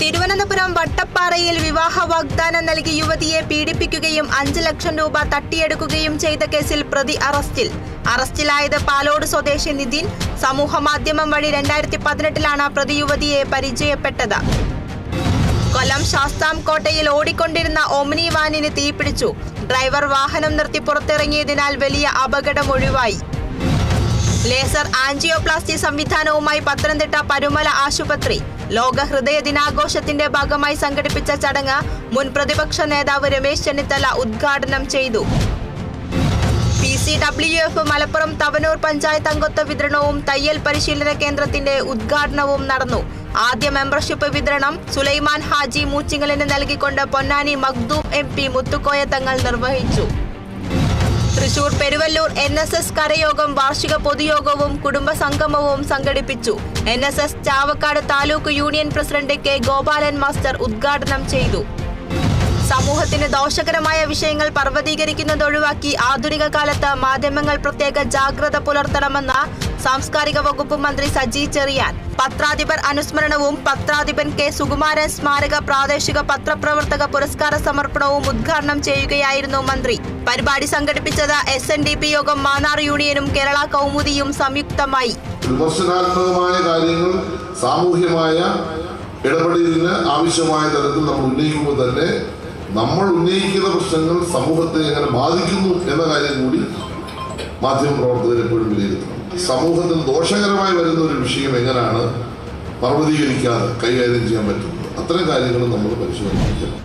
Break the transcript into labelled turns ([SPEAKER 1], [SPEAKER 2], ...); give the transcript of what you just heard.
[SPEAKER 1] തിരുവനന്തപുരം വട്ടപ്പാറയിൽ വിവാഹ വാഗ്ദാനം നൽകി യുവതിയെ പീഡിപ്പിക്കുകയും 5 ലക്ഷം രൂപ തട്ടിയെടുക്കുകയും ചെയ്ത കേസിൽ പ്രതി അറസ്റ്റിലായത് പാലോട് സ്വദേശി നിതിൻ. സമൂഹമാധ്യമം വഴി 2018-ലാണ് പ്രതി യുവതിയെ പരിചയപ്പെട്ടത്. കൊല്ലം ശാസ്താംകോട്ടയിൽ ഓടിക്കൊണ്ടിരുന്ന ഓമ്നി വാനിന് തീപിടിച്ചു. ഡ്രൈവർ വാഹനം നിർത്തി പുറത്തിറങ്ങിയതിനാൽ വലിയ അപകടം ഒഴിവായി. ലേസർ ആൻജിയോപ്ലാസ്റ്റി സംവിധാനവുമായി പത്തനംതിട്ട പരുമല ആശുപത്രി. ലോക ഹൃദയ ദിനാഘോഷത്തിന്റെ ഭാഗമായി സംഘടിപ്പിച്ച ചടങ്ങ് മുൻ പ്രതിപക്ഷ നേതാവ് രമേശ് ചെന്നിത്തല ഉദ്ഘാടനം ചെയ്തു. PCWF മലപ്പുറം തവനൂർ പഞ്ചായത്ത് അംഗത്വ വിതരണവും തയ്യൽ പരിശീലന കേന്ദ്രത്തിന്റെ ഉദ്ഘാടനവും നടന്നു. ആദ്യ മെമ്പർഷിപ്പ് വിതരണം സുലൈമാൻ ഹാജി മൂച്ചിങ്ങലിന് നൽകിക്കൊണ്ട് പൊന്നാനി മഖ്ദൂം MP മുത്തുക്കോയ തങ്ങൾ നിർവഹിച്ചു. തൃശൂർ പെരുവല്ലൂർ NSS കരയോഗം വാർഷിക പൊതുയോഗവും കുടുംബ സംഗമവും സംഘടിപ്പിച്ചു. NSS Chavakkad taluk union president K Gopalan master ഉദ്ഘാടനം ചെയ്തു. സമൂഹത്തിന് ദോഷകരമായ വിഷയങ്ങൾ പർവ്വതീകരിക്കുന്നത് ഒഴിവാക്കി ആധുനിക കാലത്ത് മാധ്യമങ്ങൾ പ്രത്യേക ജാഗ്രത പുലർത്തണമെന്ന സാംസ്കാരിക വകുപ്പ് മന്ത്രി സജി ചെറിയാൻ. പത്രാധിപർ അനുസ്മരണവും പത്രാധിപൻ K സുകുമാരൻ സ്മാരക പ്രാദേശിക പത്രപ്രവർത്തക പുരസ്കാര സമർപ്പണവും ഉദ്ഘാടനം ചെയ്യുകയായിരുന്നു മന്ത്രി. പരിപാടി സംഘടിപ്പിച്ചത് SNDP യോഗം മാന്നാർ യൂണിയനും കേരള കൗമുദിയും സംയുക്തമായി.
[SPEAKER 2] വിമർശനാത്മകമായ കാര്യങ്ങൾ സാമൂഹ്യമായ ഇടപെടലിന് ആവശ്യമായ തരത്തിൽ നമ്മൾ ഉന്നയിക്കുമ്പോൾ തന്നെ നമ്മൾ ഉന്നയിക്കുന്ന പ്രശ്നങ്ങൾ സമൂഹത്തെ എങ്ങനെ ബാധിക്കുന്നു എന്ന കാര്യം കൂടി മാധ്യമപ്രവർത്തകർ എപ്പോഴും വിലയിരുത്തണം. സമൂഹത്തിന് ദോഷകരമായി വരുന്ന ഒരു വിഷയം എങ്ങനെയാണ് പർവ്വതീകരിക്കാതെ കൈകാര്യം ചെയ്യാൻ പറ്റുന്നത്, അത്തരം കാര്യങ്ങൾ നമ്മൾ പരിശോധിക്കണം.